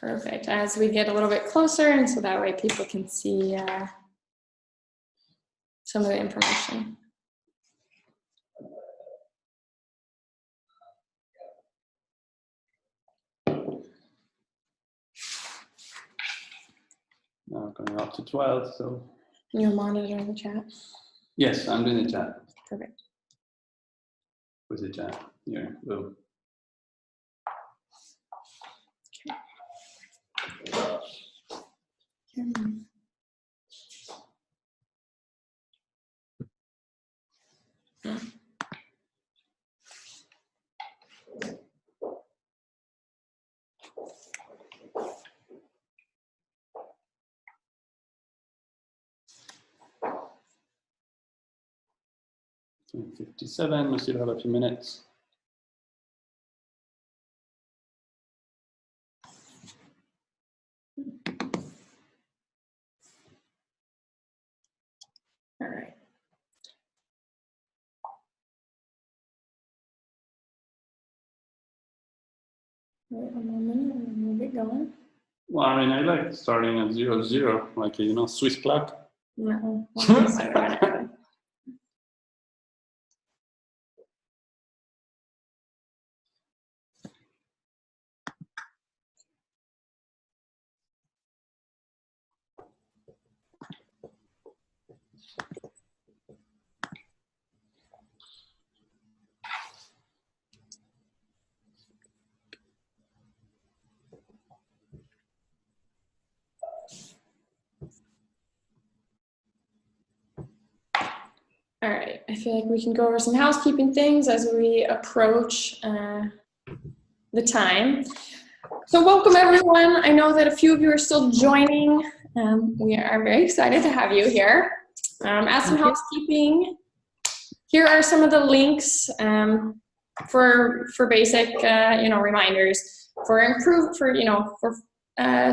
Perfect. As we get a little bit closer, and so that way people can see some of the information. Now going up to 12, so. You're monitoring the chat? Yes, I'm doing the chat. Perfect. Where's the chat? Here, boom. .57, we still have a few minutes. All right. Wait one more minute and we'll get going. Well, I mean, I like starting at 00, like, you know, Swiss clock. No. All right, I feel like we can go over some housekeeping things as we approach the time. So welcome everyone. I know that a few of you are still joining. We are very excited to have you here. As some housekeeping, here are some of the links for basic reminders. For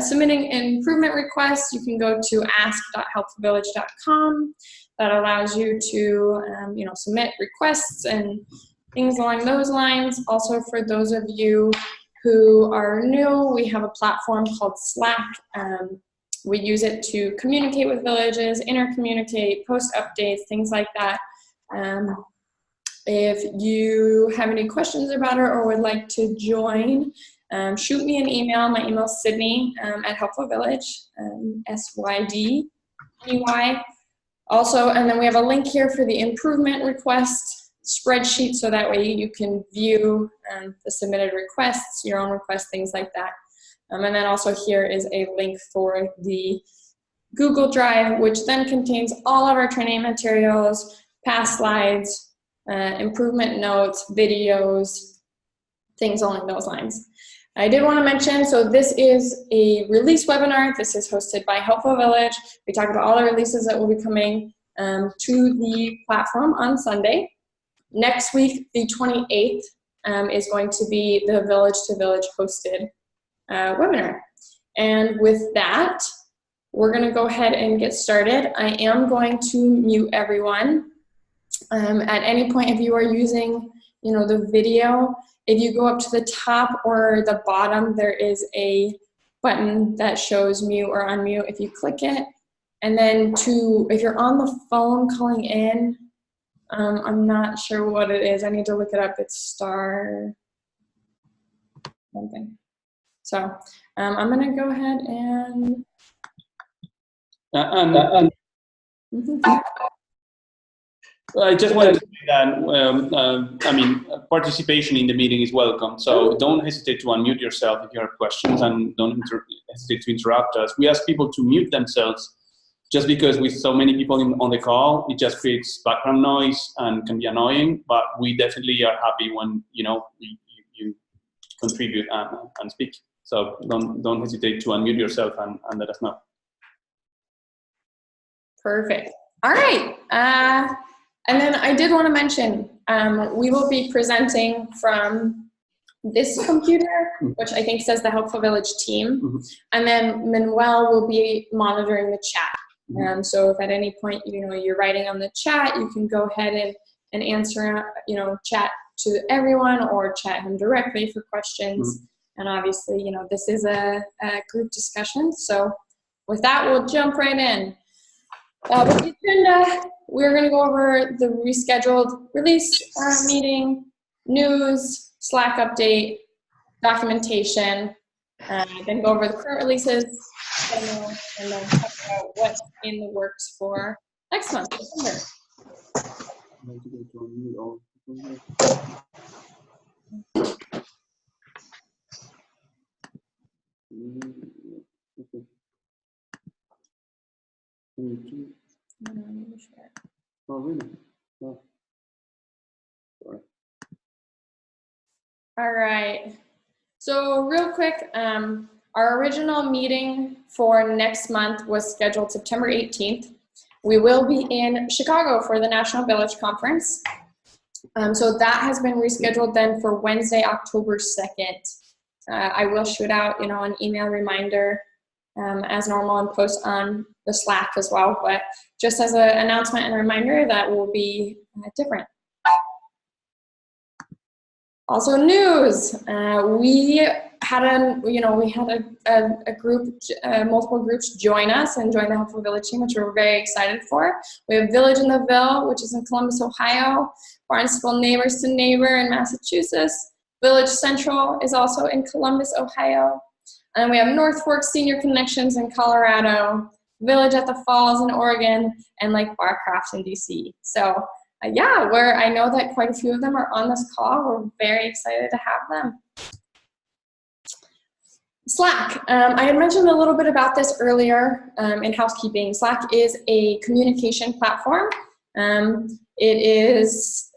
submitting improvement requests, you can go to ask.helpfulvillage.com. That allows you to submit requests and things along those lines. Also, for those of you who are new, we have a platform called Slack. We use it to communicate with villages, intercommunicate, post updates, things like that. If you have any questions about it or would like to join, shoot me an email. My email is Sydney at Helpful Village, SYDNEY. Also, and then we have a link here for the improvement request spreadsheet, so that way you can view the submitted requests, your own requests, things like that. And then also here is a link for the Google Drive, which then contains all of our training materials, past slides, improvement notes, videos, things along those lines. I did want to mention, so this is a release webinar. This is hosted by Helpful Village. We talk about all the releases that will be coming to the platform on Sunday. Next week, the 28th, is going to be the Village to Village hosted webinar. And with that, we're going to go ahead and get started. I am going to mute everyone. At any point, if you are using the video, if you go up to the top or the bottom, there is a button that shows mute or unmute. If you click it, and then if you're on the phone calling in, I'm not sure what it is. I need to look it up. It's star something. So I'm going to go ahead and I just wanted to say that, participation in the meeting is welcome. So don't hesitate to unmute yourself if you have questions, and don't hesitate to interrupt us. We ask people to mute themselves just because with so many people on the call, it just creates background noise and can be annoying, but we definitely are happy when, you contribute and speak. So don't hesitate to unmute yourself and let us know. Perfect. All right. And then I did want to mention, we will be presenting from this computer, which I think says the Helpful Village team. And then Manuel will be monitoring the chat. So if at any point, you're writing on the chat, you can go ahead and answer, chat to everyone or chat him directly for questions. And obviously, you know, this is a group discussion. So with that, we'll jump right in. With the agenda, we're going to go over the rescheduled release meeting, news, Slack update, documentation, then go over the current releases, and then talk about what's in the works for next month, September. Oh, really? Oh. Sorry. All right. So real quick, our original meeting for next month was scheduled September 18th. We will be in Chicago for the National Village Conference. So that has been rescheduled then for Wednesday, October 2nd. I will shoot out, you know, an email reminder as normal and post on the Slack as well. But just as an announcement and reminder, that will be different. Also news, we had a group, multiple groups join us and join the Helpful Village team, which we're very excited for. We have Village in the Ville, which is in Columbus, Ohio, Barnstable Neighbors to Neighbor in Massachusetts. Village Central is also in Columbus, Ohio. And we have North Fork Senior Connections in Colorado, Village at the Falls in Oregon, and like Barcraft in DC. So yeah, I know that quite a few of them are on this call. We're very excited to have them. Slack. I had mentioned a little bit about this earlier in housekeeping. Slack is a communication platform. It is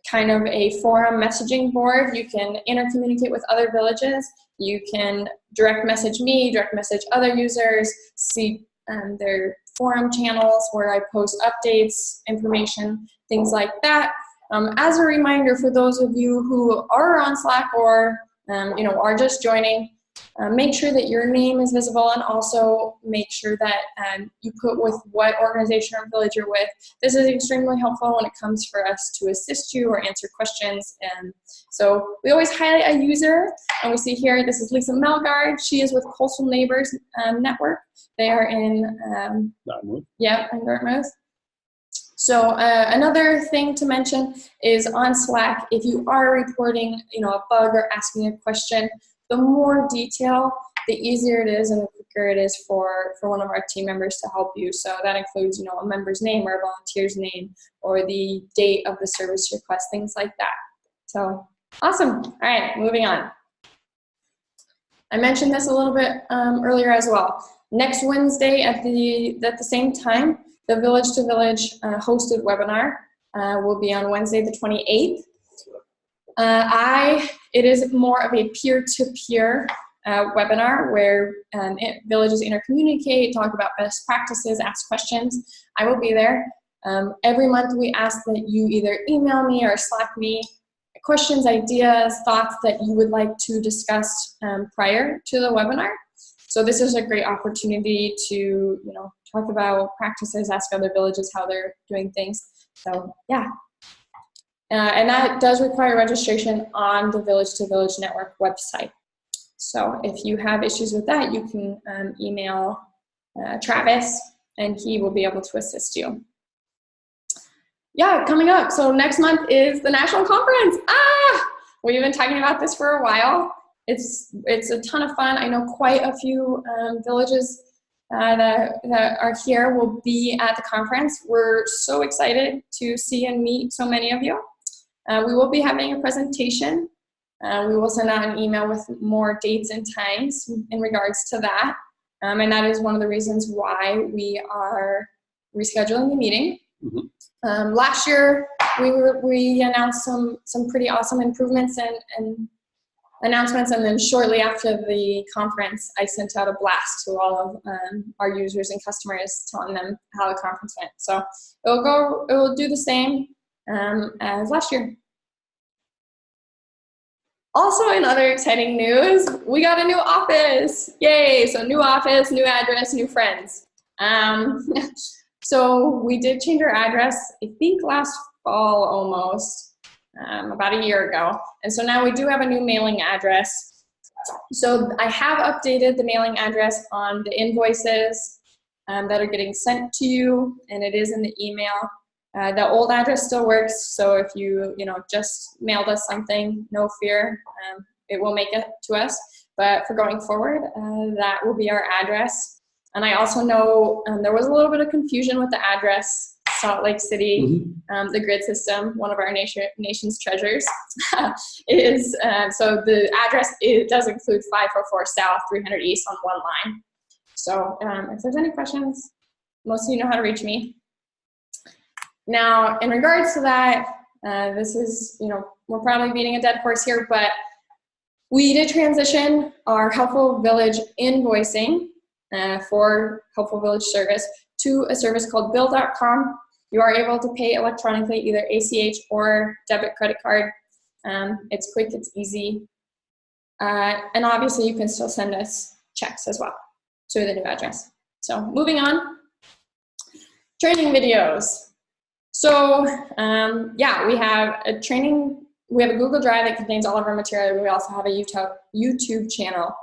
kind of a forum messaging board. You can intercommunicate with other villages. You can direct message me, direct message other users, see their forum channels where I post updates, information, things like that. As a reminder for those of you who are on Slack or you know, are just joining, make sure that your name is visible, and also make sure that you put with what organization or village you're with. This is extremely helpful when it comes for us to assist you or answer questions. And so we always highlight a user, and we see here, this is Lisa Melgard. She is with Coastal Neighbors Network. They are in Dartmouth. Yeah, in Dartmouth. So another thing to mention is on Slack, if you are reporting, you know, a bug or asking a question, the more detail, the easier it is and the quicker it is for one of our team members to help you. So that includes, you know, a member's name or a volunteer's name or the date of the service request, things like that. So awesome. All right, moving on. I mentioned this a little bit earlier as well. Next Wednesday at the same time, the Village to Village hosted webinar will be on Wednesday the 28th. It is more of a peer-to-peer webinar where villages intercommunicate, talk about best practices, ask questions. I will be there. Every month we ask that you either email me or Slack me questions, ideas, thoughts that you would like to discuss prior to the webinar. So this is a great opportunity to, you know, talk about practices, ask other villages how they're doing things. So yeah. And that does require registration on the Village to Village Network website. So if you have issues with that, you can email Travis and he will be able to assist you. Yeah, coming up. So next month is the national conference. We've been talking about this for a while. It's a ton of fun. I know quite a few villages that are here will be at the conference. We're so excited to see and meet so many of you. We will be having a presentation. We will send out an email with more dates and times in regards to that. And that is one of the reasons why we are rescheduling the meeting. Mm-hmm. Last year, we announced some pretty awesome improvements and announcements, and then shortly after the conference, I sent out a blast to all of our users and customers telling them how the conference went. So it will do the same as last year. Also, in other exciting news, we got a new office. Yay! So new office, new address, new friends. So we did change our address, I think last fall almost, about a year ago. And so now we do have a new mailing address. So I have updated the mailing address on the invoices that are getting sent to you, and it is in the email. The old address still works, so if you just mailed us something, no fear, it will make it to us. But for going forward, that will be our address. And I also know there was a little bit of confusion with the address, Salt Lake City, the grid system, one of our nation's treasures, is, so the address, it does include 544 South, 300 East on one line. So if there's any questions, most of you know how to reach me. Now, in regards to that, this is, we're probably beating a dead horse here, but we did transition our Helpful Village invoicing for Helpful Village service to a service called Bill.com. You are able to pay electronically, either ACH or debit credit card. It's quick, it's easy. And obviously you can still send us checks as well to the new address. So moving on, training videos. So yeah, we have a Google Drive that contains all of our material. We also have a YouTube channel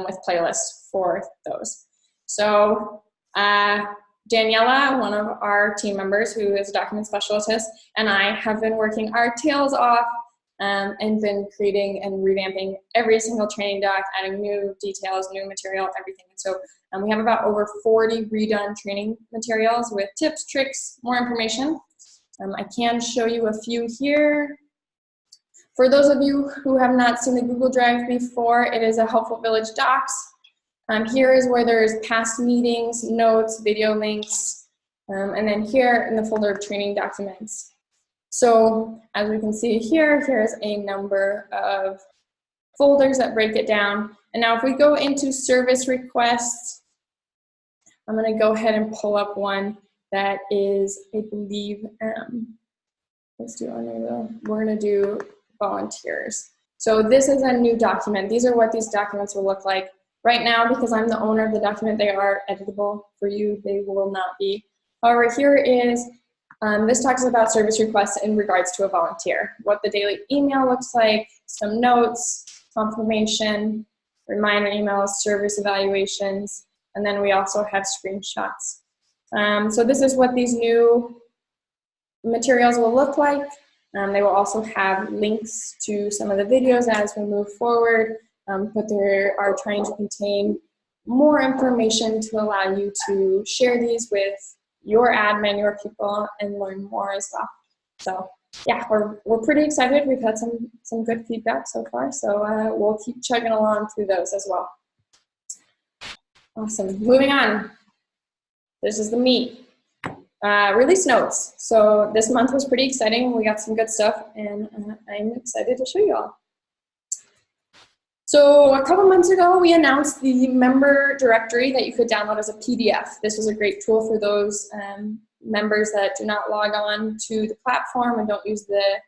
with playlists for those. So Daniela, one of our team members who is a document specialist, and I have been working our tails off and been creating and revamping every single training doc, adding new details, new material, everything. And so we have about over 40 redone training materials with tips, tricks, more information. I can show you a few here. For those of you who have not seen the Google Drive before, it is a Helpful Village Docs. Here is where there's past meetings, notes, video links, and then here in the folder of training documents. So as we can see here, here's a number of folders that break it down. And now if we go into service requests, I'm going to go ahead and pull up one that is, I believe, we're going to do volunteers. So this is a new document. These are what these documents will look like. Right now, because I'm the owner of the document, they are editable. For you, they will not be. However, here is, this talks about service requests in regards to a volunteer, what the daily email looks like, some notes, confirmation, reminder emails, service evaluations, and then we also have screenshots. So this is what these new materials will look like. They will also have links to some of the videos as we move forward, but they are trying to contain more information to allow you to share these with your admin, your people, and learn more as well. So yeah, we're pretty excited. We've had some good feedback so far, so we'll keep chugging along through those as well. Awesome. Moving on. This is the meat. Release notes. So this month was pretty exciting. We got some good stuff, and I'm excited to show you all. So a couple months ago, we announced the member directory that you could download as a PDF. This was a great tool for those members that do not log on to the platform and don't use that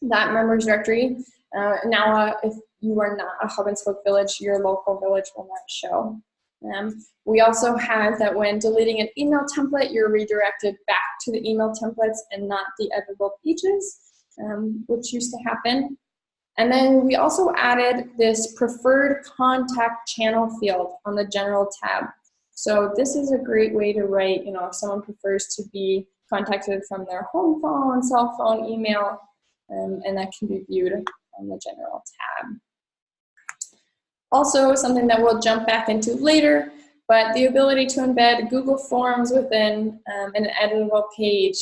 members directory. Now, if you are not a Hub and Spoke Village, your local village will not show. We also have that when deleting an email template, you're redirected back to the email templates and not the editable pages, which used to happen. And then we also added this preferred contact channel field on the general tab. So this is a great way to write, if someone prefers to be contacted from their home phone, cell phone, email, and that can be viewed on the general tab. Also, something that we'll jump back into later, but the ability to embed Google Forms within an editable page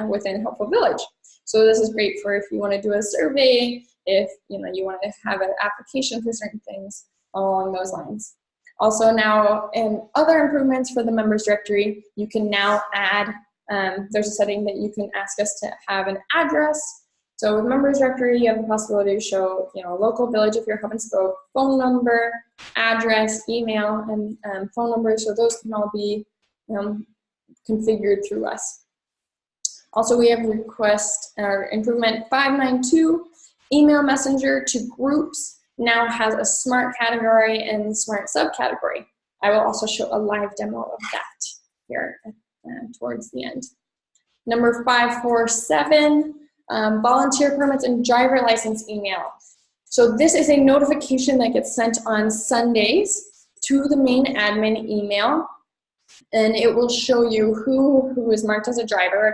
within Helpful Village. So this is great for if you want to do a survey, if you want to have an application for certain things along those lines. Also now, in other improvements for the members directory, you can now add, there's a setting that you can ask us to have an address. So with members directory, you have the possibility to show, local village if you're Hub and Spoke, phone number, address, email, and phone number. So those can all be configured through us. Also, we have request or improvement 592, email messenger to groups now has a smart category and smart subcategory. I will also show a live demo of that here towards the end. Number 547, volunteer permits and driver license email. So this is a notification that gets sent on Sundays to the main admin email, and it will show you who is marked as a driver or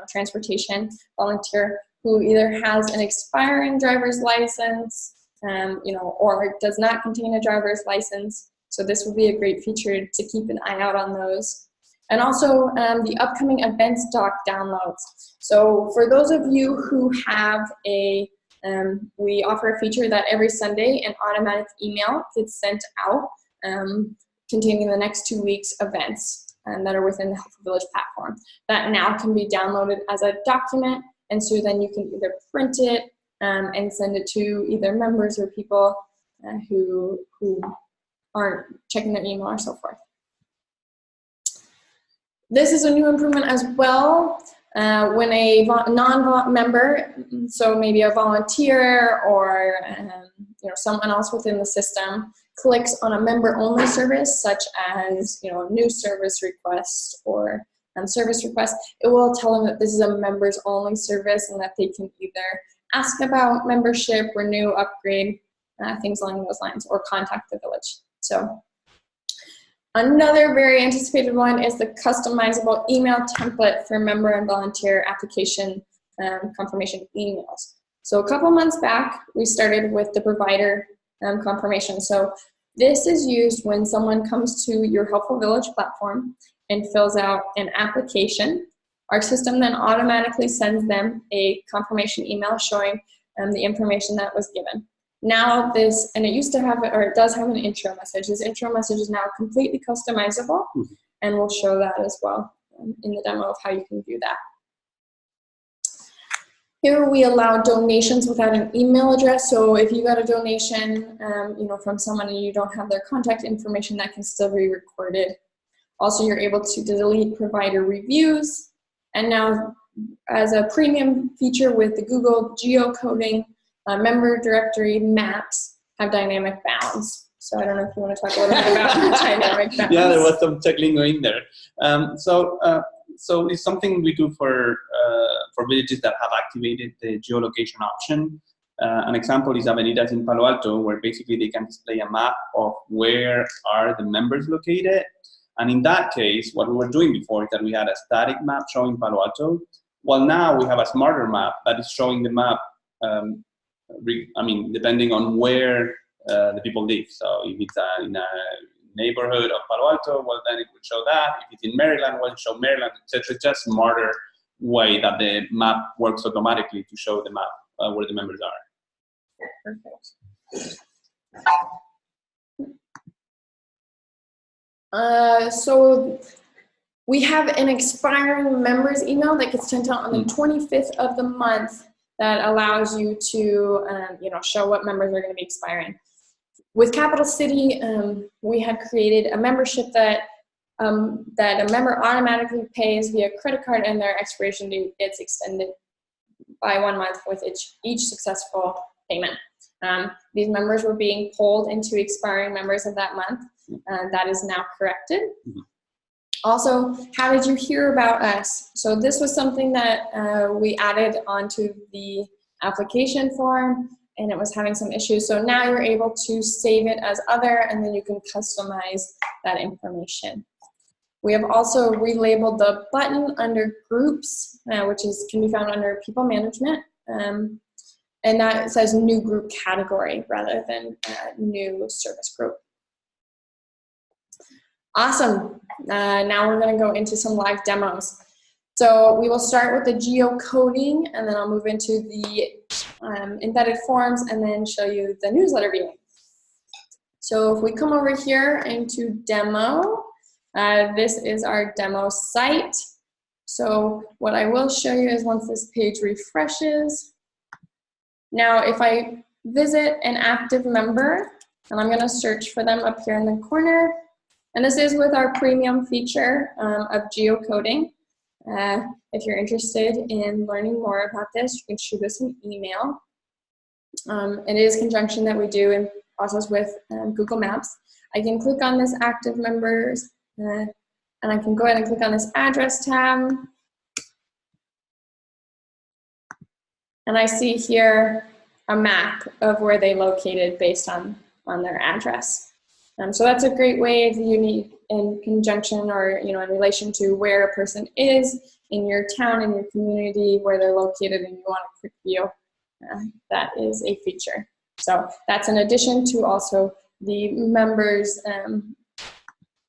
transportation volunteer who either has an expiring driver's license, or does not contain a driver's license. So this would be a great feature to keep an eye out on those. And also the upcoming events doc downloads. So for those of you who have we offer a feature that every Sunday an automatic email gets sent out containing the next 2 weeks events that are within the Helpful Village platform. That now can be downloaded as a document, and so then you can either print it and send it to either members or people who aren't checking their email or so forth. This is a new improvement as well. When a non-member, so maybe a volunteer or someone else within the system, clicks on a member-only service, such as new service request or service request, it will tell them that this is a members-only service and that they can either ask about membership, renew, upgrade, things along those lines, or contact the village. So another very anticipated one is the customizable email template for member and volunteer application confirmation emails. So a couple months back, we started with the provider confirmation. So this is used when someone comes to your Helpful Village platform and fills out an application. Our system then automatically sends them a confirmation email showing the information that was given. Now this, and it used to have, or it does have an intro message. This intro message is now completely customizable, and we'll show that as well in the demo of how you can do that. Here we allow donations without an email address. So if you got a donation, from someone and you don't have their contact information, that can still be recorded. Also, you're able to delete provider reviews. And now, as a premium feature with the Google geocoding, member directory maps have dynamic bounds. So I don't know if you want to talk a little bit about dynamic bounds. Yeah, there was some tech lingo in there. So it's something we do for villages that have activated the geolocation option. An example is Avenidas in Palo Alto, where basically they can display a map of where are the members located. And in that case, what we were doing before is that we had a static map showing Palo Alto. Well, now we have a smarter map that is showing the map, depending on where the people live. So if it's in a neighborhood of Palo Alto, well, then it would show that. If it's in Maryland, well, it show Maryland, etc. It's just a smarter way that the map works automatically to show the map where the members are. Perfect. So we have an expiring members email that gets sent out on the 25th of the month that allows you to, show what members are going to be expiring. With Capital City, we had created a membership that a member automatically pays via credit card, and their expiration date gets extended by 1 month with each successful payment. These members were being pulled into expiring members of that month. That is now corrected. Also, how did you hear about us? So this was something that we added onto the application form, and it was having some issues. So now you're able to save it as other, and then you can customize that information. We have also relabeled the button under groups, which can be found under people management. And that says new group category rather than new service group. Awesome. Now we're going to go into some live demos. So we will start with the geocoding, and then I'll move into the embedded forms and then show you the newsletter viewing. So if we come over here into demo, this is our demo site. So what I will show you is once this page refreshes. Now if I visit an active member, and I'm going to search for them up here in the corner, and this is with our premium feature of geocoding. If you're interested in learning more about this, you can shoot us an email. It is conjunction that we do in process with Google Maps. I can click on this active members, and I can go ahead and click on this address tab. And I see here a map of where they located based on their address. So that's a great way if you need in conjunction or in relation to where a person is in your town, in your community, where they're located, and you want a quick view. That is a feature. So that's in addition to also the members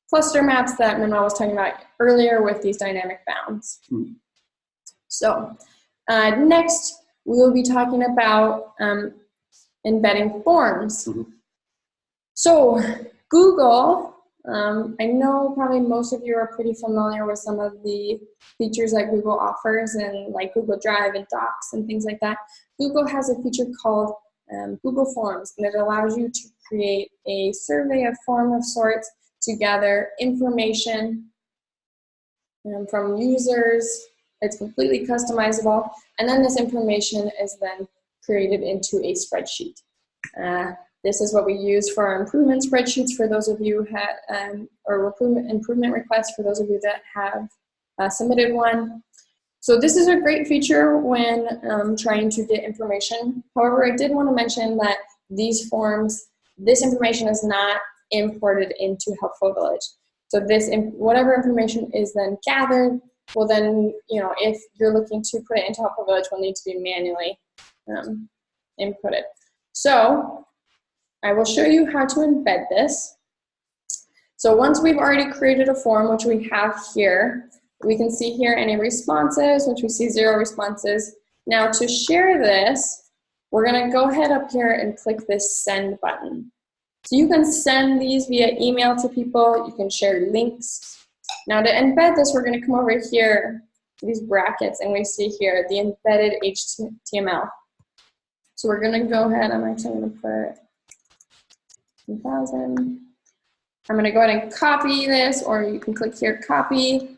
cluster maps that Manuel was talking about earlier with these dynamic bounds. Mm-hmm. So next, we will be talking about embedding forms. Mm-hmm. So Google, I know probably most of you are pretty familiar with some of the features that Google offers, and like Google Drive and Docs and things like that. Google has a feature called Google Forms, and it allows you to create a survey, a form of sorts, to gather information from users. It's completely customizable, and then this information is then created into a spreadsheet. This is what we use for our improvement spreadsheets for those of you who had, or improvement requests for those of you that have submitted one. So this is a great feature when trying to get information. However, I did want to mention that these forms, this information is not imported into Helpful Village. So this, whatever information is then gathered, will then, if you're looking to put it into Helpful Village, will need to be manually inputted. So I will show you how to embed this. So once we've already created a form, which we have here, we can see here any responses, which we see 0 responses. Now to share this, we're gonna go ahead up here and click this send button. So you can send these via email to people, you can share links. Now to embed this, we're gonna come over here to these brackets, and we see here the embedded HTML. So we're gonna go ahead, I'm actually gonna put 2000. I'm gonna go ahead and copy this, or you can click here, copy.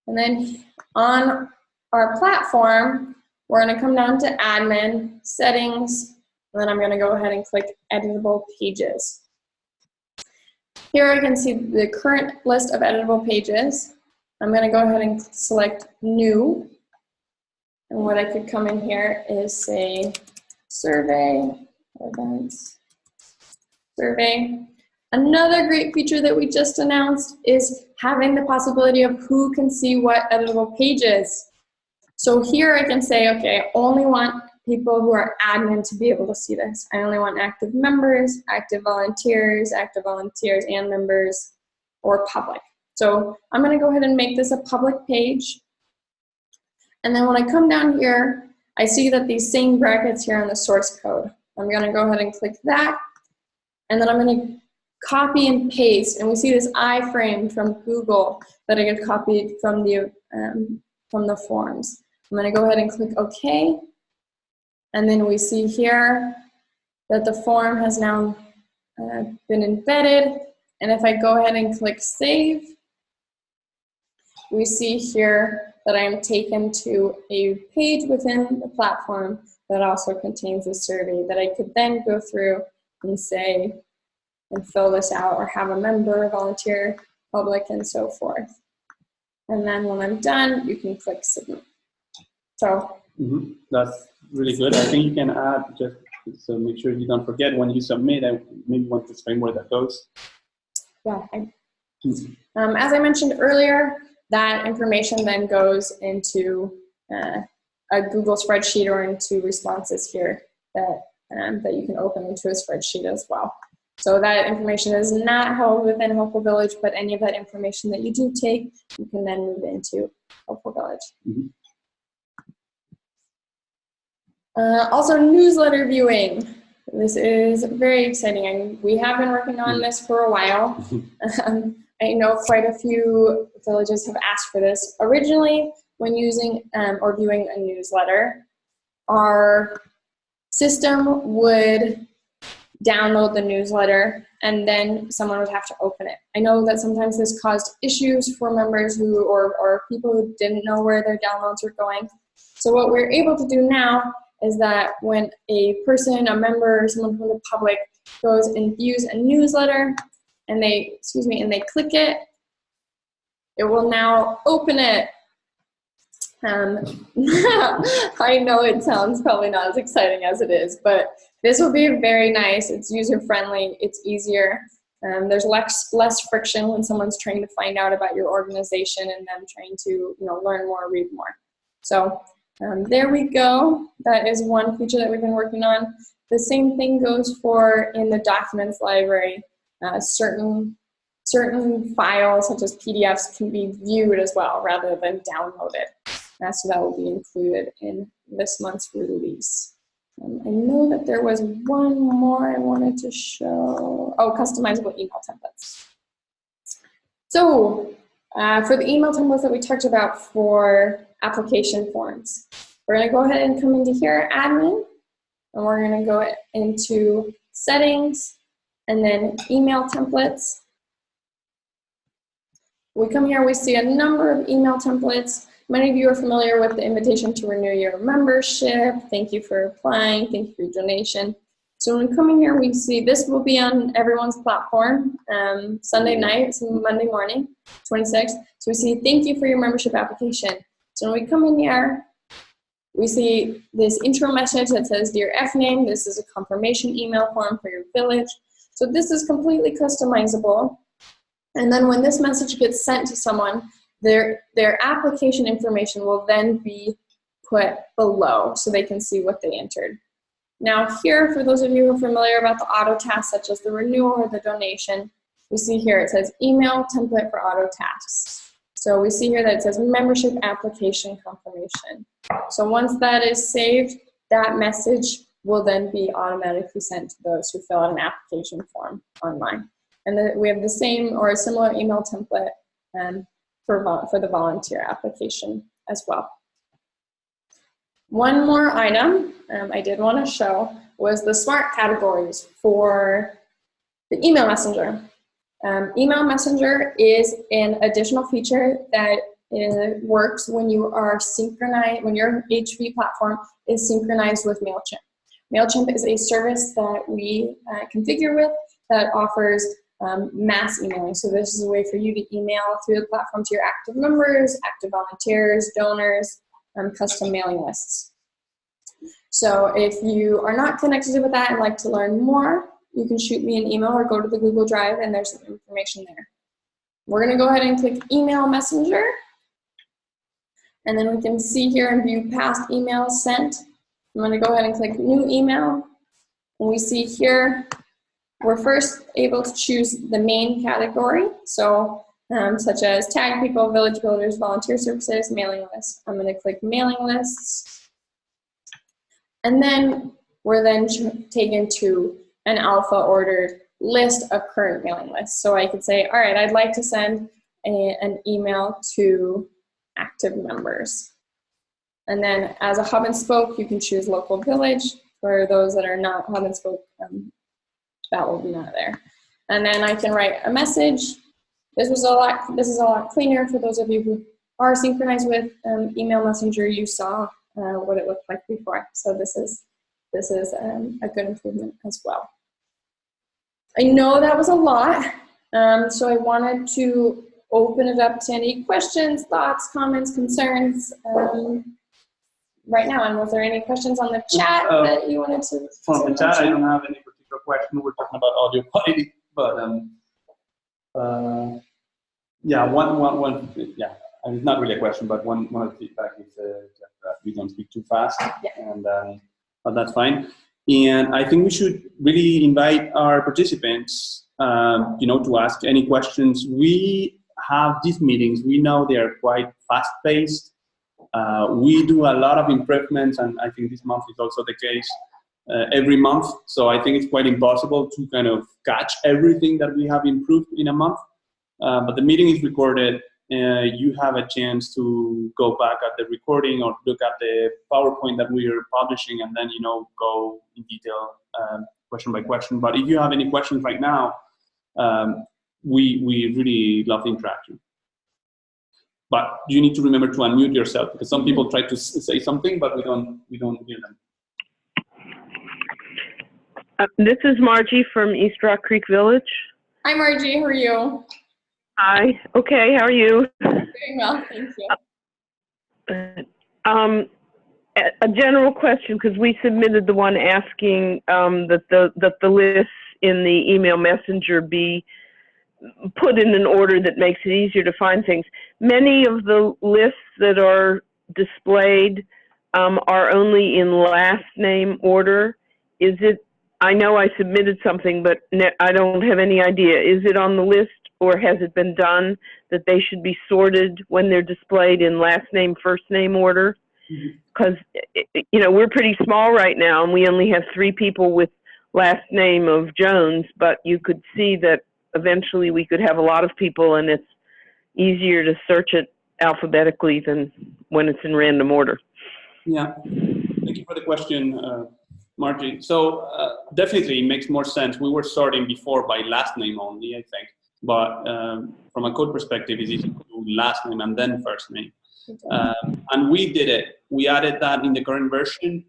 And then on our platform, we're gonna come down to admin, settings, and then I'm gonna go ahead and click editable pages. Here I can see the current list of editable pages. I'm gonna go ahead and select new. And what I could come in here is say survey, events, survey. Another great feature that we just announced is having the possibility of who can see what editable pages. So here I can say, okay, I only want people who are admin to be able to see this. I only want active members, active volunteers and members, or public. So I'm gonna go ahead and make this a public page. And then when I come down here, I see that these same brackets here on the source code. I'm gonna go ahead and click that. And then I'm gonna copy and paste, and we see this iframe from Google that I get copied from the forms. I'm gonna go ahead and click OK, and then we see here that the form has now been embedded, and if I go ahead and click save, we see here that I am taken to a page within the platform that also contains a survey that I could then go through and say, and fill this out, or have a member, volunteer, public, and so forth. And then when I'm done, you can click submit. So that's really good. I think you can add, just so make sure you don't forget when you submit, I maybe want to explain where that goes. Yeah. As I mentioned earlier, that information then goes into a Google spreadsheet or into responses here that you can open into a spreadsheet as well. So that information is not held within Helpful Village, but any of that information that you do take, you can then move into Helpful Village. Mm-hmm. Also, newsletter viewing. This is very exciting. We have been working on this for a while. I know quite a few villages have asked for this. Originally, when using or viewing a newsletter, our system would download the newsletter, and then someone would have to open it. I know that sometimes this caused issues for members who, or people who didn't know where their downloads were going. So what we're able to do now is that when a person, a member, or someone from the public goes and views a newsletter, and they click it, it will now open it. I know it sounds probably not as exciting as it is, but this will be very nice. It's user-friendly. It's easier. There's less friction when someone's trying to find out about your organization and them trying to learn more, read more. So there we go. That is one feature that we've been working on. The same thing goes for in the documents library. Certain files, such as PDFs, can be viewed as well rather than downloaded. So that will be included in this month's release. I know that there was one more I wanted to show. Oh, customizable email templates. So for the email templates that we talked about for application forms, we're going to go ahead and come into here, admin, and we're going to go into settings, and then email templates. We come here, we see a number of email templates. Many of you are familiar with the invitation to renew your membership. Thank you for applying. Thank you for your donation. So when we come in here, we see this will be on everyone's platform Sunday night, so Monday morning, 26th. So we see thank you for your membership application. So when we come in here, we see this intro message that says, Dear FNAME, this is a confirmation email form for your village. So this is completely customizable. And then when this message gets sent to someone, their application information will then be put below so they can see what they entered. Now here, for those of you who are familiar about the auto tasks, such as the renewal or the donation, we see here it says email template for auto tasks. So we see here that it says membership application confirmation. So once that is saved, that message will then be automatically sent to those who fill out an application form online. And then we have the same or a similar email template for the volunteer application as well. One more item I did want to show was the smart categories for the email messenger. Email messenger is an additional feature that works when you are synchronized, when your HV platform is synchronized with MailChimp. MailChimp is a service that we configure with that offers mass emailing. So this is a way for you to email through the platform to your active members, active volunteers, donors, custom mailing lists. So if you are not connected with that and like to learn more, you can shoot me an email or go to the Google Drive and there's some information there. We're going to go ahead and click Email Messenger. And then we can see here and view past emails sent. I'm going to go ahead and click New Email. And we see here, we're first able to choose the main category. So such as tag people, village builders, volunteer services, mailing lists. I'm going to click Mailing Lists. And then we're then taken to an alpha ordered list of current mailing lists. So I could say, all right, I'd like to send an email to active members. And then as a hub and spoke, you can choose local village. For those that are not hub and spoke, that will be not there. And then I can write a message. This is a lot cleaner for those of you who are synchronized with email messenger. You saw what it looked like before. So this is a good improvement as well. I know that was a lot, so I wanted to open it up to any questions, thoughts, comments, concerns right now. And was there any questions on the chat that you wanted to? From the chat, I don't have any particular question. We're talking about audio quality, but it's not really a question, but one of the feedback is that we don't speak too fast, and but that's fine. And I think we should really invite our participants, to ask any questions. We have these meetings. We know they are quite fast-paced. We do a lot of improvements, and I think this month is also the case every month. So I think it's quite impossible to kind of catch everything that we have improved in a month. But the meeting is recorded. You have a chance to go back at the recording or look at the PowerPoint that we are publishing, and then go in detail question by question. But if you have any questions right now, we really love the interaction. But you need to remember to unmute yourself, because some people try to say something, but we don't hear them. This is Margie from East Rock Creek Village. Hi, Margie. How are you? Hi. Okay. How are you? Doing well, thank you. A general question, because we submitted the one asking that the lists in the email messenger be put in an order that makes it easier to find things. Many of the lists that are displayed are only in last name order. Is it, I know I submitted something, but I don't have any idea. Is it on the list, or has it been done that they should be sorted when they're displayed in last name, first name order? Because, you know, we're pretty small right now, and we only have 3 people with last name of Jones, but you could see that eventually we could have a lot of people, and it's easier to search it alphabetically than when it's in random order. Yeah, thank you for the question, Margie. So definitely it makes more sense. We were sorting before by last name only, I think, but from a code perspective, it's easy to do last name and then first name. And we did it. We added that in the current version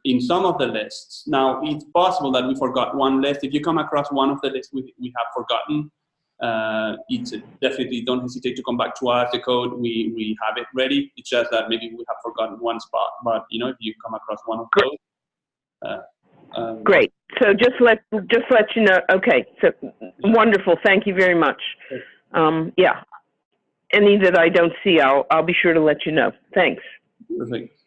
in some of the lists. Now, it's possible that we forgot one list. If you come across one of the lists we have forgotten, it's definitely don't hesitate to come back to us. The code, we have it ready. It's just that maybe we have forgotten one spot. But, you know, if you come across one of those. Great. So just let you know. Okay. So wonderful. Thank you very much. Yeah. Any that I don't see, I'll be sure to let you know. Thanks. Perfect.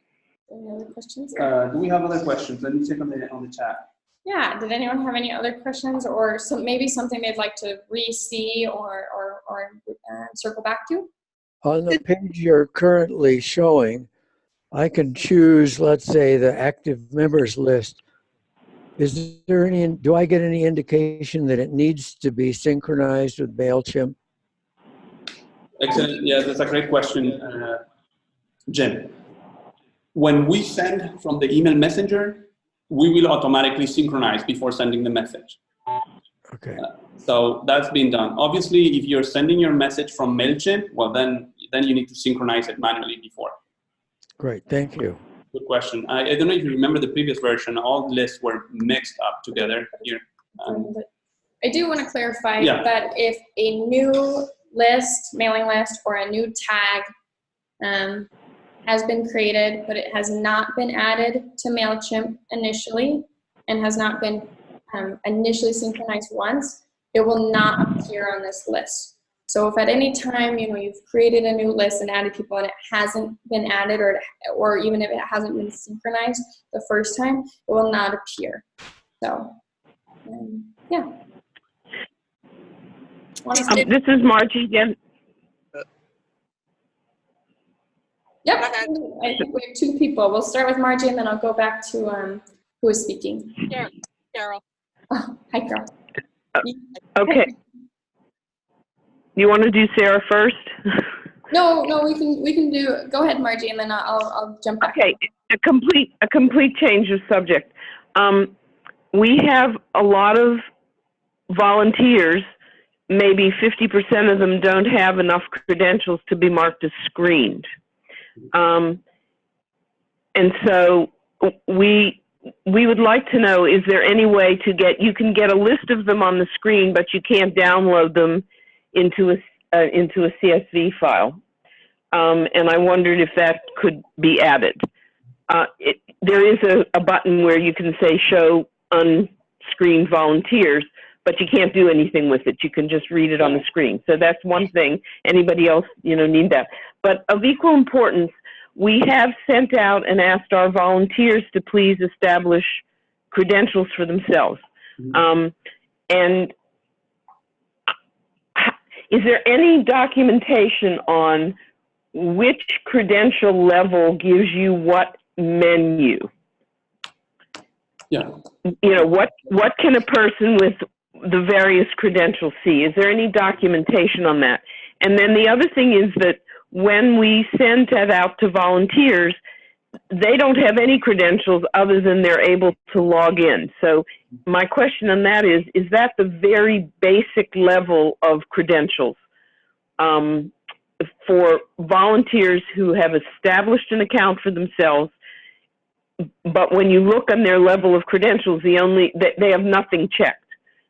Any other questions? Do we have other questions? Let me check on the chat. Yeah, did anyone have any other questions, or maybe something they'd like to re-see or circle back to? On the page you're currently showing, I can choose, let's say, the active members list. Is there any, do I get any indication that it needs to be synchronized with MailChimp? Excellent. Yeah, that's a great question, Jim. When we send from the email messenger, we will automatically synchronize before sending the message. Okay. So that's been done. Obviously, if you're sending your message from MailChimp, well, then you need to synchronize it manually before. Great. Thank you. Good question. I don't know if you remember the previous version. All lists were mixed up together here. I do want to clarify Yeah. that if a new list, mailing list, or a new tag has been created, but it has not been added to MailChimp initially and has not been initially synchronized once, it will not appear on this list. So if at any time, you know, you've created a new list and added people and it hasn't been added, or even if it hasn't been synchronized the first time, it will not appear. So, yeah. This is Margie again. Yep, I think we have 2 people. We'll start with Margie and then I'll go back to who is speaking. Carol. Oh, hi, Carol. Okay. You want to do Sarah first? No, we can do. Go ahead, Margie, and then I'll jump back. Okay, a complete change of subject. We have a lot of volunteers. Maybe 50% of them don't have enough credentials to be marked as screened. And so we would like to know, is there any way to you can get a list of them on the screen, but you can't download them into a CSV file. And I wondered if that could be added. There is a button where you can say show unscreened volunteers, but you can't do anything with it. You can just read it on the screen. So that's one thing. Anybody else, need that. But of equal importance, we have sent out and asked our volunteers to please establish credentials for themselves. And is there any documentation on which credential level gives you what menu? Yeah. What can a person with the various credentials see? Is there any documentation on that? And then the other thing is that when we send that out to volunteers, they don't have any credentials other than they're able to log in. So my question on that is that the very basic level of credentials for volunteers who have established an account for themselves, but when you look on their level of credentials, they have nothing checked,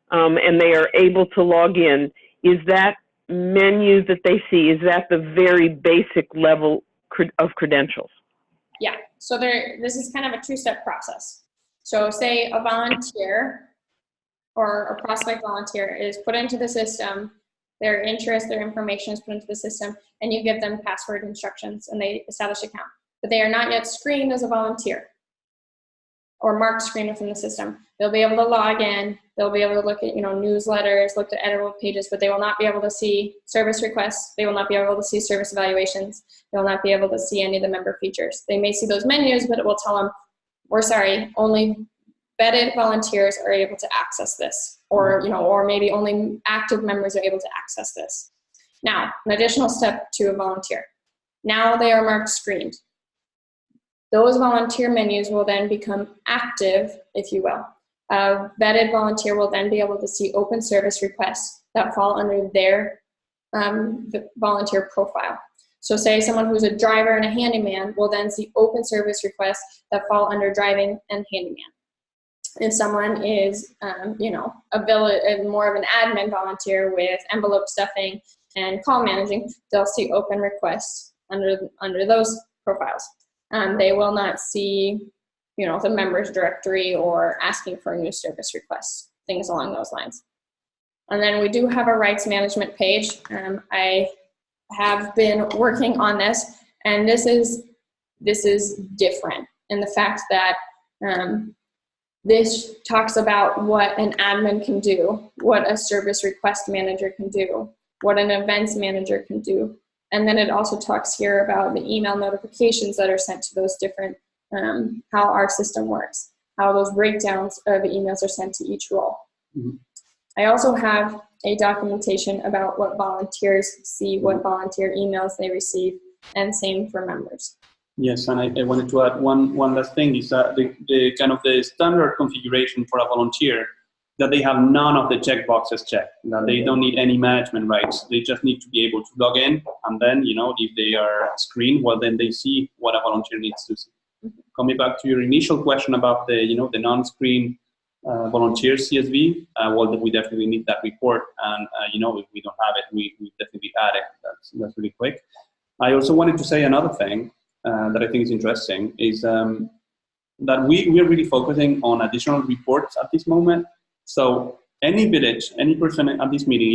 and they are able to log in? Is that menu that they see, is that the very basic level of credentials. Yeah, so this is kind of a two-step process. So say a volunteer or a prospect volunteer is put into the system, their interest, their information is put into the system, and you give them password instructions and they establish an account. But they are not yet screened as a volunteer or marked screened within the system. They'll be able to log in, they'll be able to look at newsletters, look at editable pages, but they will not be able to see service requests, they will not be able to see service evaluations, they will not be able to see any of the member features. They may see those menus, but it will tell them, we're sorry, only vetted volunteers are able to access this, or maybe only active members are able to access this. Now, an additional step to a volunteer. Now they are marked screened. Those volunteer menus will then become active, if you will. A vetted volunteer will then be able to see open service requests that fall under their volunteer profile. So say someone who's a driver and a handyman will then see open service requests that fall under driving and handyman. If someone is, more of an admin volunteer with envelope stuffing and call managing, they'll see open requests under those profiles. They will not see, the members directory or asking for a new service request, things along those lines. And then we do have a rights management page. I have been working on this, and this is different in the fact that this talks about what an admin can do, what a service request manager can do, what an events manager can do. And then it also talks here about the email notifications that are sent to those different, how our system works, how those breakdowns of the emails are sent to each role. Mm-hmm. I also have a documentation about what volunteers see, what volunteer emails they receive, and same for members. Yes, and I wanted to add one last thing is that the kind of the standard configuration for a volunteer, that they have none of the checkboxes checked, that they don't need any management rights. They just need to be able to log in, and then, if they are screened, well, then they see what a volunteer needs to see. Mm-hmm. Coming back to your initial question about the, the non-screen volunteers CSV, well, we definitely need that report, and, if we don't have it, we definitely add it. That's really quick. I also wanted to say another thing that I think is interesting is that we are really focusing on additional reports at this moment. So any village, any person at this meeting,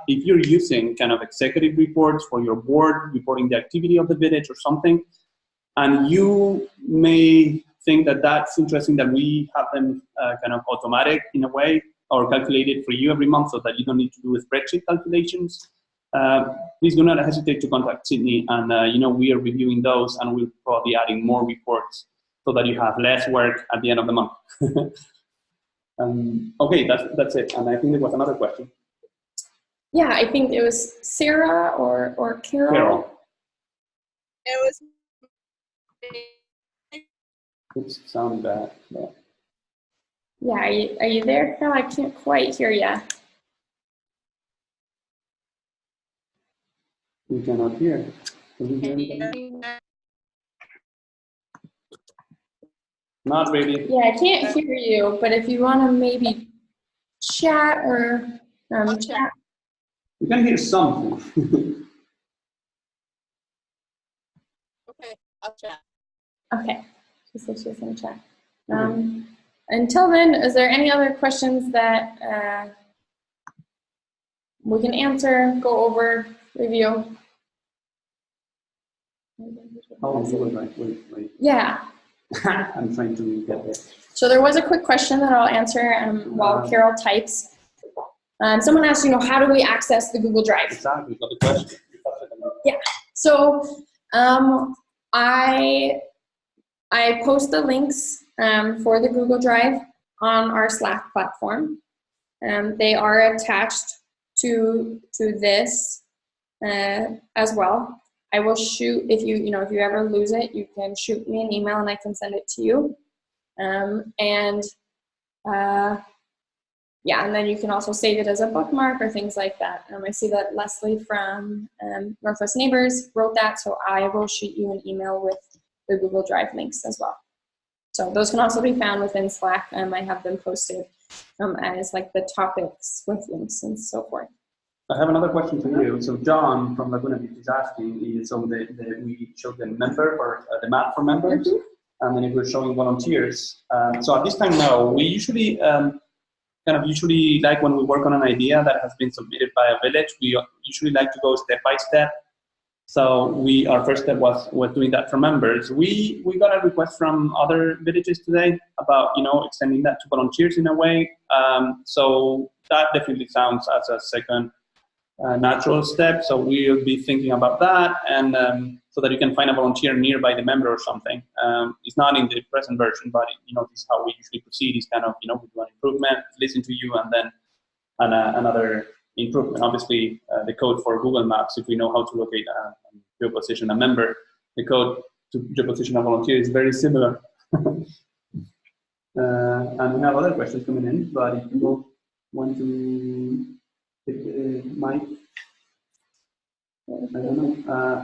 if you're using kind of executive reports for your board, reporting the activity of the village or something, and you may think that that's interesting that we have them kind of automatic in a way or calculated for you every month so that you don't need to do spreadsheet calculations. Please do not hesitate to contact Sydney, and we are reviewing those, and we'll probably adding more reports so that you have less work at the end of the month. Okay, that's it. And I think there was another question. Yeah, I think it was Sarah or Carol. Carol. It was. Oops, sound bad. Yeah, are you there, Carol? I can't quite hear you. We cannot hear. Can you hear me? Not really. Yeah, I can't hear you, but if you want to maybe chat or chat. You can hear something. Okay, I'll chat. Okay, she said she was going to chat. Until then, is there any other questions that we can answer, go over, review? Oh, you were right. Wait. Yeah. I'm trying to get there. So there was a quick question that I'll answer while Carol types. Someone asked, how do we access the Google Drive? Exactly, got the question. Yeah. So I post the links for the Google Drive on our Slack platform. They are attached to this as well. I will shoot, if you ever lose it, you can shoot me an email and I can send it to you. And then you can also save it as a bookmark or things like that. I see that Leslie from Northwest Neighbors wrote that, so I will shoot you an email with the Google Drive links as well. So those can also be found within Slack. I have them posted as like the topics with links and so forth. I have another question for you. So John from Laguna Beach is asking, so we showed the member or the map for members, and then if we're showing volunteers. So at this time now, we usually usually like when we work on an idea that has been submitted by a village, we usually like to go step by step. So our first step was doing that for members. We got a request from other villages today about extending that to volunteers in a way. So that definitely sounds as a second natural step. So we'll be thinking about that, and so that you can find a volunteer nearby the member or something. It's not in the present version, but this is how we usually proceed. Is kind of we do an improvement, listen to you, and then another improvement. Obviously, the code for Google Maps, if we know how to locate and geoposition a member, the code to geoposition a volunteer is very similar. And we have other questions coming in, but if you want to hit the mic. I don't know.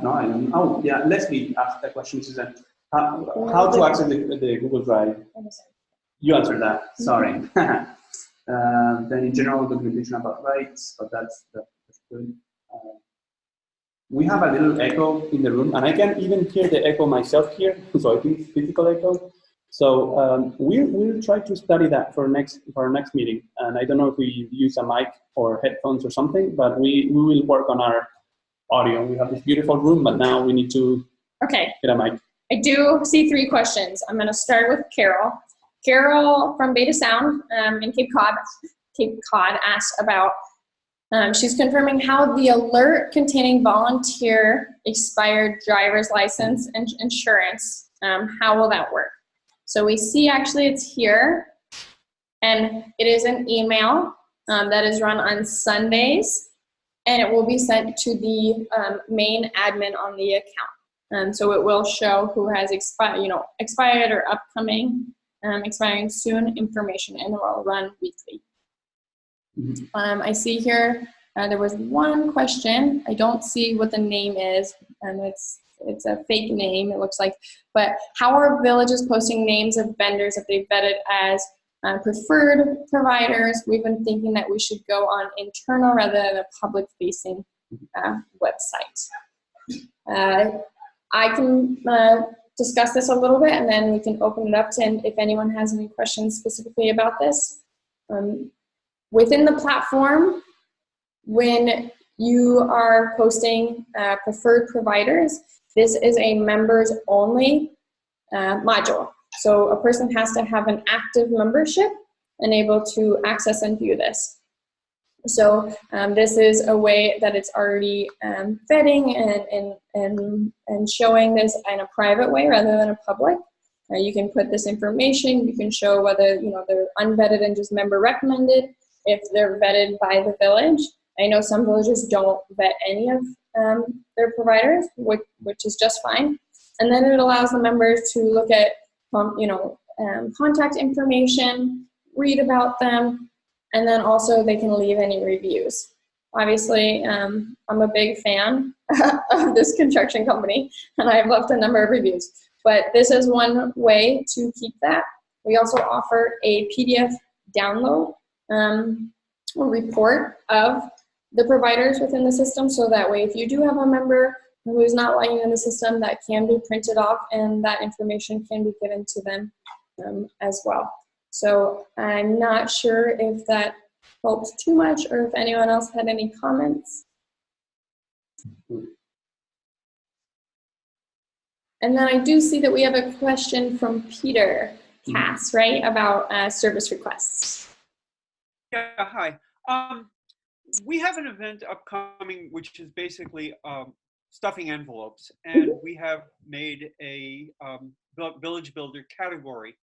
No, I don't know. Oh, yeah, Leslie asked that question, Susan. How to access the Google Drive? You answered that, sorry. Then in general, documentation about rights, but that's good. We have a little echo in the room, and I can even hear the echo myself here, so I think it's physical echo. So we'll try to study that for our next meeting. And I don't know if we use a mic or headphones or something, but we will work on our audio. We have this beautiful room, but now we need to get a mic. I do see 3 questions. I'm going to start with Carol. Carol from Beta Sound in Cape Cod asked about, she's confirming how the alert containing volunteer expired driver's license and insurance, how will that work? So we see actually it's here, and it is an email that is run on Sundays, and it will be sent to the main admin on the account. So it will show who has expired or upcoming, expiring soon information, and it will run weekly. I see here there was one question. I don't see what the name is, and it's a fake name, it looks like. But how are villages posting names of vendors that they've vetted as preferred providers? We've been thinking that we should go on internal rather than a public-facing website. I can discuss this a little bit, and then we can open it up to if anyone has any questions specifically about this. Within the platform, when you are posting preferred providers, this is a members-only module. So a person has to have an active membership and able to access and view this. So this is a way that it's already vetting and showing this in a private way rather than a public. You can put this information, you can show whether they're unvetted and just member recommended, if they're vetted by the village. I know some villages don't vet any of their providers, which is just fine. And then it allows the members to look at contact information, read about them, and then also they can leave any reviews. Obviously, I'm a big fan of this construction company, and I've left a number of reviews. But this is one way to keep that. We also offer a PDF download or report of the providers within the system, so that way if you do have a member who is not logging in the system, that can be printed off and that information can be given to them as well. So I'm not sure if that helps too much or if anyone else had any comments. And then I do see that we have a question from Peter Cass, right, about service requests. Yeah, hi. We have an event upcoming, which is basically stuffing envelopes, and we have made a village builder category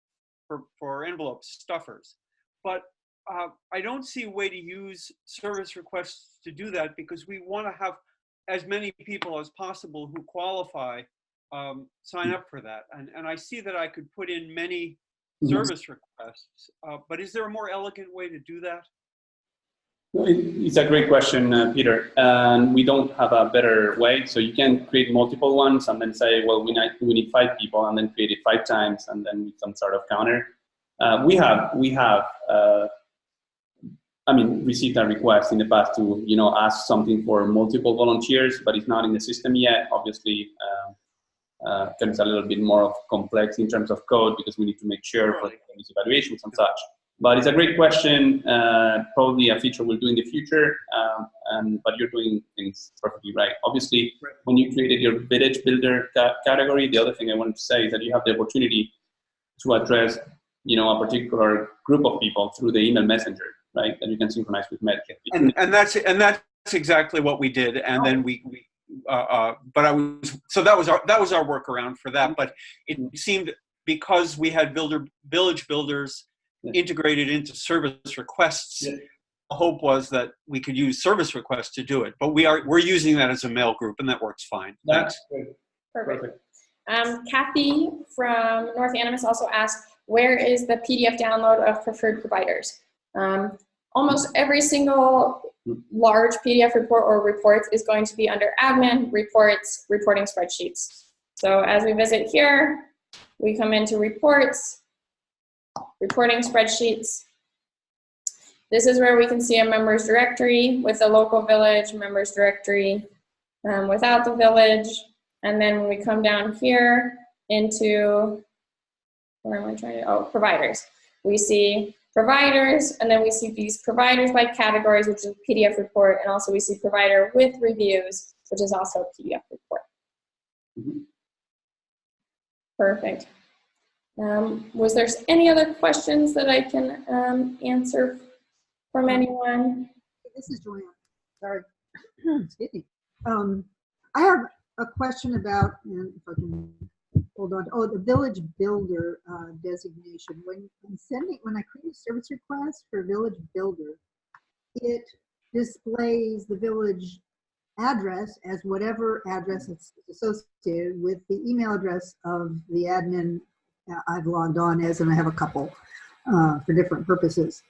for envelope stuffers. But I don't see a way to use service requests to do that, because we want to have as many people as possible who qualify sign up for that. And I see that I could put in many service requests, but is there a more elegant way to do that? It's a great question, Peter, and we don't have a better way. So you can create multiple ones and then say, well, we need 5 people, and then create it 5 times, and then with some sort of counter. We have received a request in the past to, ask something for multiple volunteers, but it's not in the system yet. Obviously, it's a little bit more complex in terms of code because we need to make sure for these evaluations and such. But it's a great question. Probably a feature we'll do in the future. But you're doing things perfectly right. Obviously, when you created your Village Builder category, the other thing I wanted to say is that you have the opportunity to address, a particular group of people through the email messenger, right? That you can synchronize with Medkit. And that's exactly what we did. And then so that was our workaround for that. But it seemed, because we had Village Builders integrated into service requests, the hope was that we could use service requests to do it. But we're using that as a mail group, and that works fine. Thanks. Good. Perfect. Kathy from North Animas also asked, where is the PDF download of preferred providers? Almost every single large PDF report or reports is going to be under admin, reports, reporting spreadsheets. So as we visit here, we come into reports, reporting spreadsheets. This is where we can see a members directory with the local village, members directory without the village. And then when we come down here into, where am I trying to, providers. We see providers, and then we see these providers by categories, which is a PDF report, and also we see provider with reviews, which is also a PDF report. Perfect. Was there any other questions that I can answer from anyone? This is Joanne. Sorry. Excuse me. I have a question about, if I can hold on. The Village Builder designation. When I create a service request for Village Builder, it displays the village address as whatever address it's associated with the email address of the admin I've logged on as, and I have a couple for different purposes.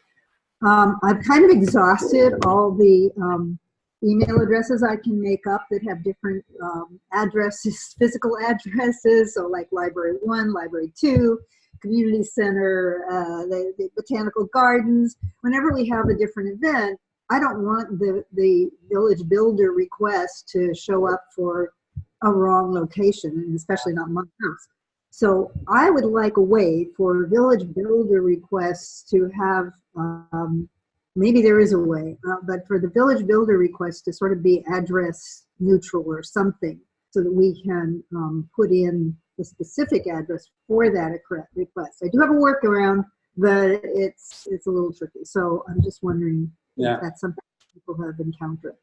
I've kind of exhausted all the email addresses I can make up that have different addresses, physical addresses, so like Library 1, Library 2, Community Center, the Botanical Gardens. Whenever we have a different event, I don't want the Village Builder request to show up for a wrong location, and especially not my house. So I would like a way for Village Builder requests to have, maybe there is a way, but for the Village Builder request to sort of be address neutral or something, so that we can put in the specific address for that request. I do have a workaround, but it's a little tricky. So I'm just wondering if that's something people have encountered.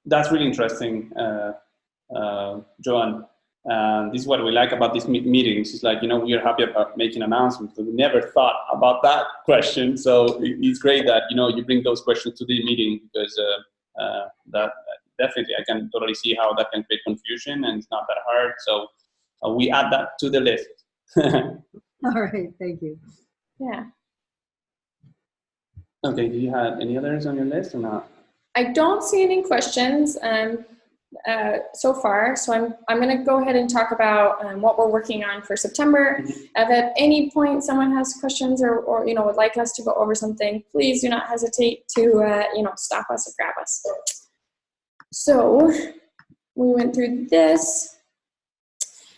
That's really interesting, Joanne. This is what we like about these meetings. It's like, we are happy about making announcements, but we never thought about that question. So it's great that, you bring those questions to the meeting, because that definitely, I can totally see how that can create confusion, and it's not that hard. So we add that to the list. All right, thank you. Yeah. Okay, do you have any others on your list or not? I don't see any questions so far, so I'm going to go ahead and talk about what we're working on for September. If at any point someone has questions or would like us to go over something, please do not hesitate to stop us or grab us. So we went through this.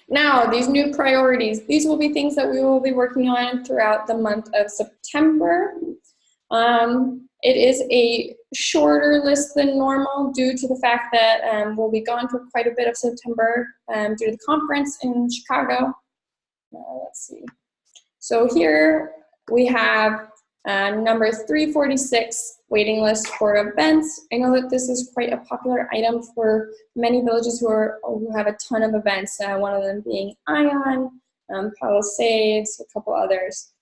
Now, these new priorities, these will be things that we will be working on throughout the month of September. It is a shorter list than normal due to the fact that we'll be gone for quite a bit of September due to the conference in Chicago. Let's see. So here we have number 346, waiting list for events. I know that this is quite a popular item for many villages who have a ton of events, one of them being Ion, Palisades, a couple others.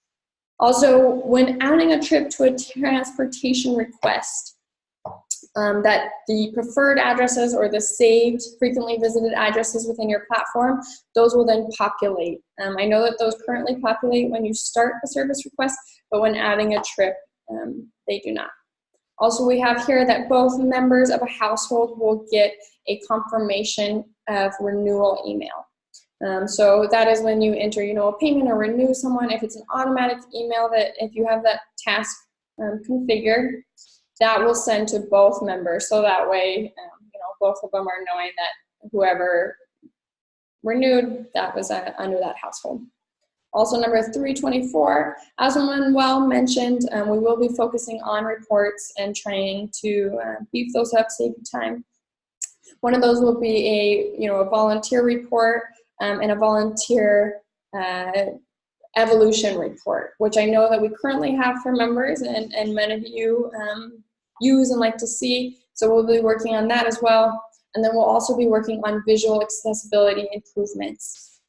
Also, when adding a trip to a transportation request, that the preferred addresses or the saved frequently visited addresses within your platform, those will then populate. I know that those currently populate when you start a service request, but when adding a trip, they do not. Also, we have here that both members of a household will get a confirmation of renewal email. So that is when you enter, a payment or renew someone. If it's an automatic email, that if you have that task configured, that will send to both members. So that way, both of them are knowing that whoever renewed, that was under that household. Also, number 324, as Manuel mentioned, we will be focusing on reports and trying to beef those up, save time. One of those will be a volunteer report and a volunteer evolution report, which I know that we currently have for members and many of you use and like to see. So we'll be working on that as well. And then we'll also be working on visual accessibility improvements.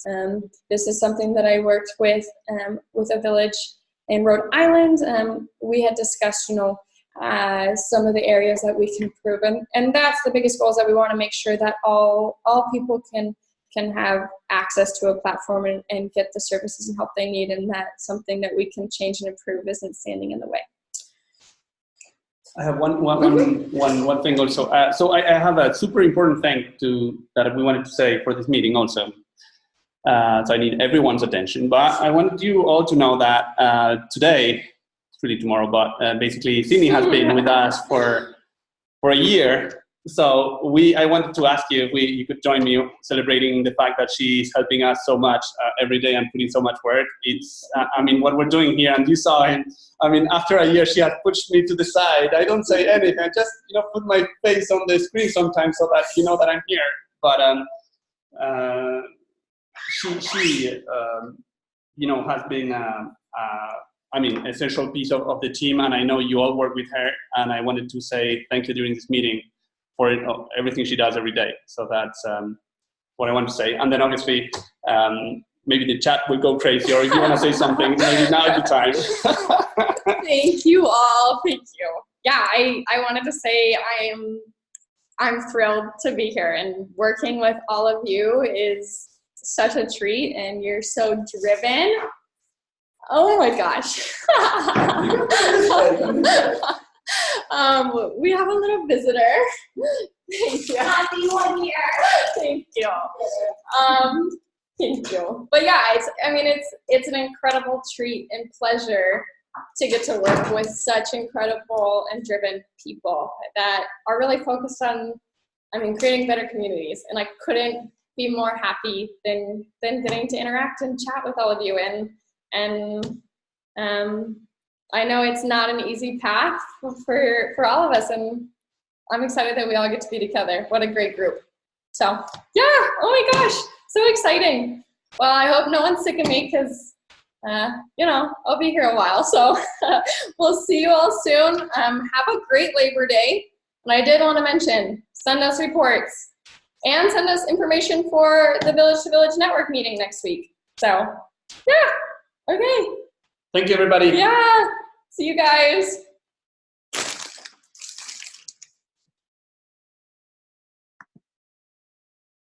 This is something that I worked with a village in Rhode Island. We had discussed, some of the areas that we can improve. And that's the biggest goal, is that we want to make sure that all people can have access to a platform and get the services and help they need, and that something that we can change and improve isn't standing in the way. I have one thing also. So I have a super important thing that we wanted to say for this meeting also. So I need everyone's attention, but I wanted you all to know that today, it's really tomorrow, but basically Sydney has been with us for a year. So I wanted to ask you if you could join me celebrating the fact that she's helping us so much every day and putting so much work. It's, what we're doing here, and you saw it. After a year, she had pushed me to the side. I don't say anything. I just, put my face on the screen sometimes so that you know that I'm here. But she has been, essential piece of the team, and I know you all work with her, and I wanted to say thank you during this meeting for everything she does every day. So that's what I want to say. And then obviously, maybe the chat will go crazy, or if you want to say something, maybe now is the time. Thank you all. Thank you. Yeah, I wanted to say I'm thrilled to be here, and working with all of you is such a treat, and you're so driven. Oh my gosh. We have a little visitor. Thank you. Happy 1 year. Thank you. Thank you. But yeah, it's an incredible treat and pleasure to get to work with such incredible and driven people that are really focused on, creating better communities. And I couldn't be more happy than getting to interact and chat with all of you. And I know it's not an easy path for all of us, and I'm excited that we all get to be together. What a great group. So yeah, oh my gosh, so exciting. Well, I hope no one's sick of me, because I'll be here a while. So we'll see you all soon. Have a great Labor Day. And I did want to mention, send us reports and send us information for the Village to Village Network meeting next week. So yeah, okay. Thank you, everybody. Yeah. See you guys.